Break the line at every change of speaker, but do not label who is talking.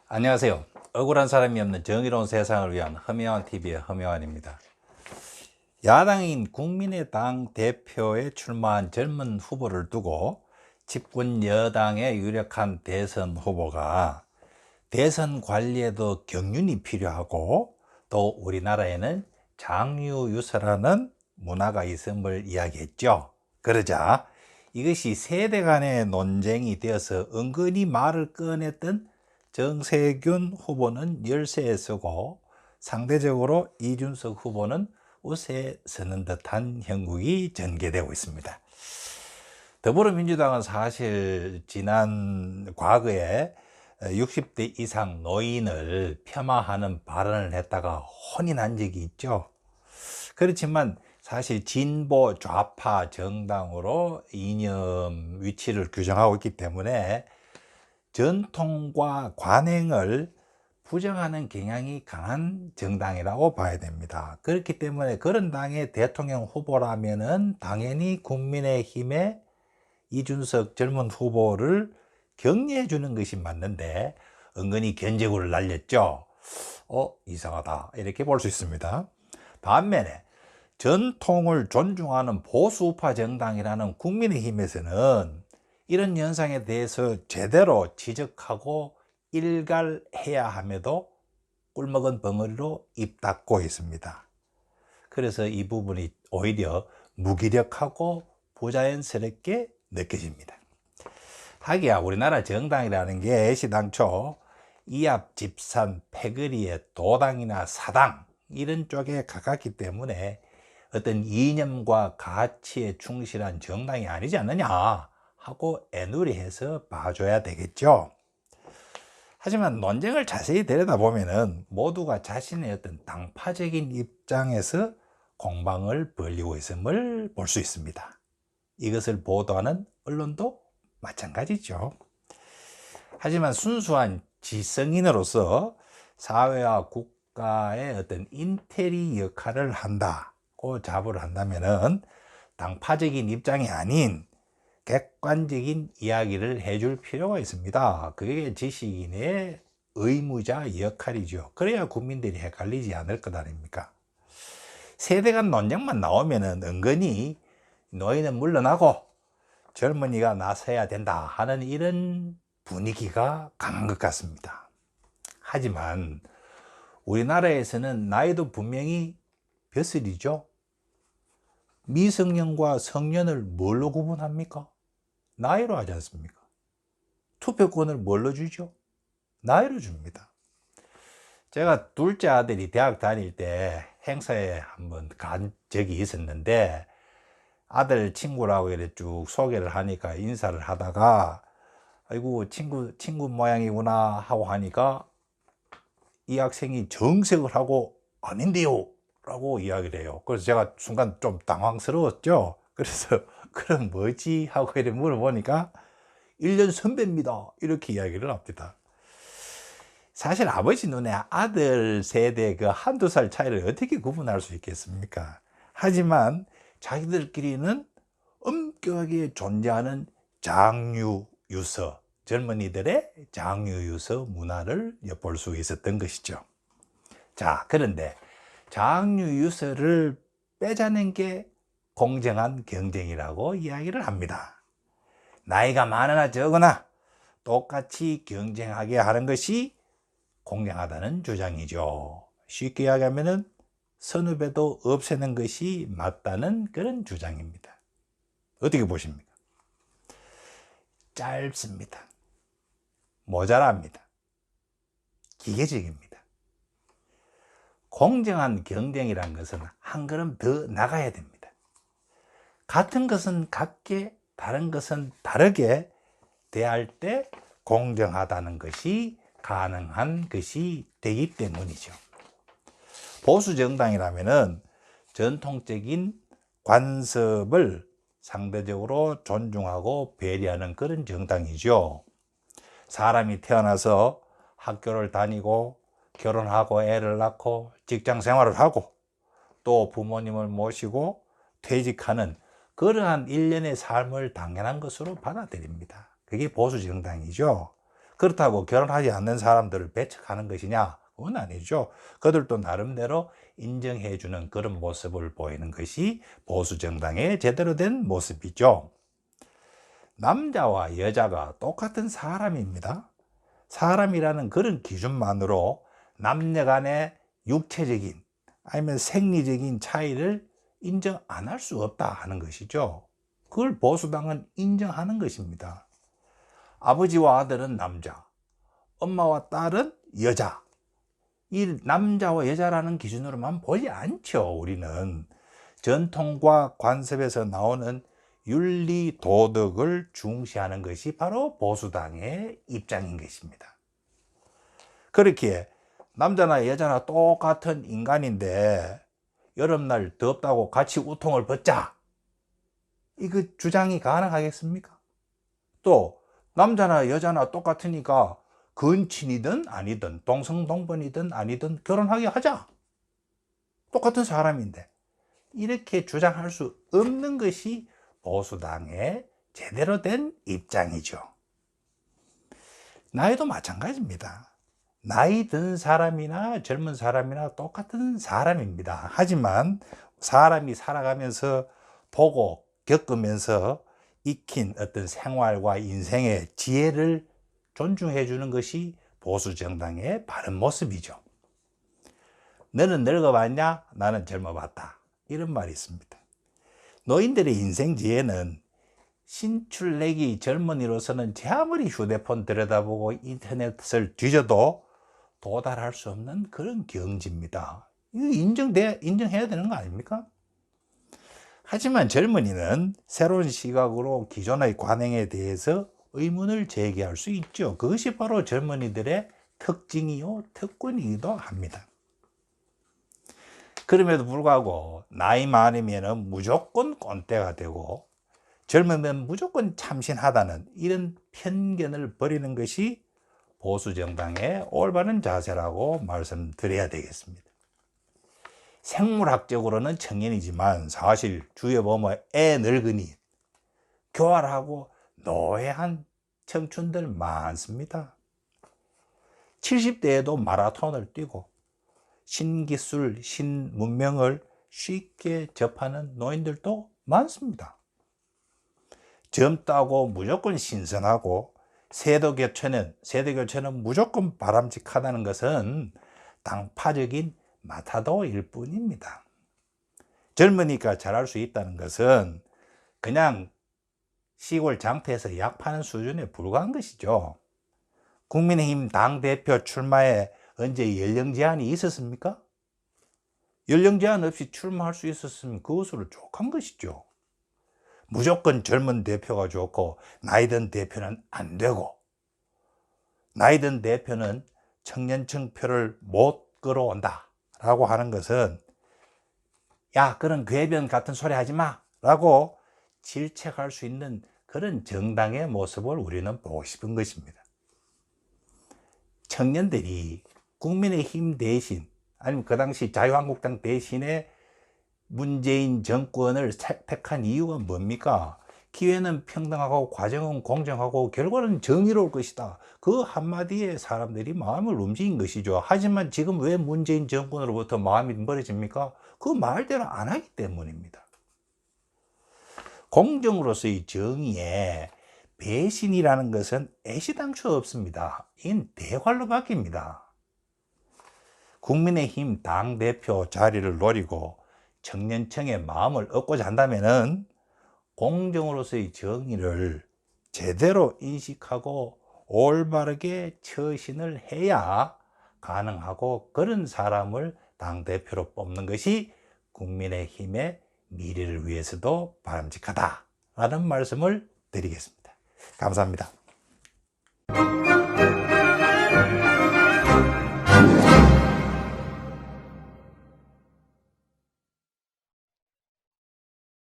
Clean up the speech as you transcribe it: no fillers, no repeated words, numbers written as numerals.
안녕하세요. 억울한 사람이 없는 정의로운 세상을 위한 허미완TV의 허미완입니다. 야당인 국민의당 대표에 출마한 젊은 후보를 두고 집권 여당의 유력한 대선 후보가 대선 관리에도 경륜이 필요하고 또 우리나라에는 장유유서라는 문화가 있음을 이야기했죠. 그러자 이것이 세대 간의 논쟁이 되어서 은근히 말을 꺼냈던 정세균 후보는 열세에 서고 상대적으로 이준석 후보는 우세에 서는 듯한 형국이 전개되고 있습니다. 더불어민주당은 사실 지난 과거에 60대 이상 노인을 폄하하는 발언을 했다가 혼이 난 적이 있죠. 그렇지만 사실 진보 좌파 정당으로 이념 위치를 규정하고 있기 때문에 전통과 관행을 부정하는 경향이 강한 정당이라고 봐야 됩니다. 그렇기 때문에 그런 당의 대통령 후보라면은 당연히 국민의힘의 이준석 젊은 후보를 격려해 주는 것이 맞는데 은근히 견제구를 날렸죠. 이상하다 이렇게 볼 수 있습니다. 반면에 전통을 존중하는 보수우파 정당이라는 국민의힘에서는 이런 현상에 대해서 제대로 지적하고 일갈해야 함에도 꿀먹은 벙어리로 입 닫고 있습니다. 그래서 이 부분이 오히려 무기력하고 부자연스럽게 느껴집니다. 하기야 우리나라 정당이라는 게 애시당초 이합 집산 패거리의 도당이나 사당 이런 쪽에 가깝기 때문에 어떤 이념과 가치에 충실한 정당이 아니지 않느냐 하고 애누리해서 봐줘야 되겠죠. 하지만 논쟁을 자세히 들여다보면 모두가 자신의 어떤 당파적인 입장에서 공방을 벌이고 있음을 볼 수 있습니다. 이것을 보도하는 언론도 마찬가지죠. 하지만 순수한 지성인으로서 사회와 국가의 어떤 인테리 역할을 한다고 자부를 한다면은 당파적인 입장이 아닌 객관적인 이야기를 해줄 필요가 있습니다. 그게 지식인의 의무자 역할이죠. 그래야 국민들이 헷갈리지 않을 것 아닙니까? 세대 간 논쟁만 나오면은 은근히 노인은 물러나고 젊은이가 나서야 된다 하는 이런 분위기가 강한 것 같습니다. 하지만 우리나라에서는 나이도 분명히 벼슬이죠. 미성년과 성년을 뭘로 구분합니까? 나이로 하지 않습니까? 투표권을 뭘로 주죠? 나이로 줍니다. 제가 둘째 아들이 대학 다닐 때 행사에 한번 간 적이 있었는데 아들 친구라고 이렇게 쭉 소개를 하니까 인사를 하다가 아이고 친구 모양이구나 하고 하니까 이 학생이 정색을 하고 아닌데요 라고 이야기를 해요. 그래서 제가 순간 좀 당황스러웠죠. 그래서 그럼 뭐지 하고 이렇게 물어보니까 1년 선배입니다 이렇게 이야기를 합니다. 사실 아버지 눈에 아들 세대 그 한두 살 차이를 어떻게 구분할 수 있겠습니까? 하지만 자기들끼리는 엄격하게 존재하는 장유유서, 젊은이들의 장유유서 문화를 엿볼 수 있었던 것이죠. 자, 그런데 장유유서를 빼자는 게 공정한 경쟁이라고 이야기를 합니다. 나이가 많으나 적으나 똑같이 경쟁하게 하는 것이 공정하다는 주장이죠. 쉽게 이야기하면 선후배도 없애는 것이 맞다는 그런 주장입니다. 어떻게 보십니까? 짧습니다. 모자랍니다. 기계적입니다. 공정한 경쟁이란 것은 한 걸음 더 나가야 됩니다. 같은 것은 같게 다른 것은 다르게 대할 때 공정하다는 것이 가능한 것이 되기 때문이죠. 보수 정당이라면은 전통적인 관습을 상대적으로 존중하고 배려하는 그런 정당이죠. 사람이 태어나서 학교를 다니고 결혼하고 애를 낳고 직장 생활을 하고 또 부모님을 모시고 퇴직하는 그러한 일련의 삶을 당연한 것으로 받아들입니다. 그게 보수 정당이죠. 그렇다고 결혼하지 않는 사람들을 배척하는 것이냐? 그건 아니죠. 그들도 나름대로 인정해 주는 그런 모습을 보이는 것이 보수 정당의 제대로 된 모습이죠. 남자와 여자가 똑같은 사람입니다. 사람이라는 그런 기준만으로 남녀 간의 육체적인 아니면 생리적인 차이를 인정 안 할 수 없다 하는 것이죠. 그걸 보수당은 인정하는 것입니다. 아버지와 아들은 남자, 엄마와 딸은 여자. 이 남자와 여자라는 기준으로만 보지 않죠. 우리는 전통과 관습에서 나오는 윤리 도덕을 중시하는 것이 바로 보수당의 입장인 것입니다. 그렇기에 남자나 여자나 똑같은 인간인데 여름날 덥다고 같이 우통을 벗자, 이거 주장이 가능하겠습니까? 또 남자나 여자나 똑같으니까 근친이든 아니든 동성동본이든 아니든 결혼하게 하자, 똑같은 사람인데, 이렇게 주장할 수 없는 것이 보수당의 제대로 된 입장이죠. 나이도 마찬가지입니다. 나이 든 사람이나 젊은 사람이나 똑같은 사람입니다. 하지만 사람이 살아가면서 보고 겪으면서 익힌 어떤 생활과 인생의 지혜를 존중해 주는 것이 보수 정당의 바른 모습이죠. 너는 늙어봤냐? 나는 젊어봤다. 이런 말이 있습니다. 노인들의 인생 지혜는 신출내기 젊은이로서는 제 아무리 휴대폰 들여다보고 인터넷을 뒤져도 도달할 수 없는 그런 경지입니다. 이거 인정해야 되는 거 아닙니까? 하지만 젊은이는 새로운 시각으로 기존의 관행에 대해서 의문을 제기할 수 있죠. 그것이 바로 젊은이들의 특징이요, 특권이기도 합니다. 그럼에도 불구하고 나이 많으면 무조건 꼰대가 되고 젊으면 무조건 참신하다는 이런 편견을 버리는 것이 보수 정당의 올바른 자세라고 말씀드려야 되겠습니다. 생물학적으로는 청년이지만 사실 주위에 보면 애 늙은이, 교활하고 노회한 청춘들 많습니다. 70대에도 마라톤을 뛰고 신기술, 신문명을 쉽게 접하는 노인들도 많습니다. 젊다고 무조건 신선하고 세대 교체는 무조건 바람직하다는 것은 당파적인 마타도일 뿐입니다. 젊으니까 잘할 수 있다는 것은 그냥 시골 장터에서 약 파는 수준에 불과한 것이죠. 국민의힘 당대표 출마에 언제 연령 제한이 있었습니까? 연령 제한 없이 출마할 수 있었으면 그것으로 족한 것이죠. 무조건 젊은 대표가 좋고 나이 든 대표는 안 되고, 나이 든 대표는 청년층 표를 못 끌어온다 라고 하는 것은 야, 그런 궤변 같은 소리 하지 마 라고 질책할 수 있는 그런 정당의 모습을 우리는 보고 싶은 것입니다. 청년들이 국민의힘 대신 아니면 그 당시 자유한국당 대신에 문재인 정권을 택한 이유가 뭡니까? 기회는 평등하고 과정은 공정하고 결과는 정의로울 것이다. 그 한마디에 사람들이 마음을 움직인 것이죠. 하지만 지금 왜 문재인 정권으로부터 마음이 멀어집니까? 그 말대로 안 하기 때문입니다. 공정으로서의 정의에 배신이라는 것은 애시당초 없습니다. 이건 대활로 바뀝니다. 국민의힘 당대표 자리를 노리고 청년층의 마음을 얻고자 한다면 공정으로서의 정의를 제대로 인식하고 올바르게 처신을 해야 가능하고, 그런 사람을 당대표로 뽑는 것이 국민의힘의 미래를 위해서도 바람직하다라는 말씀을 드리겠습니다. 감사합니다.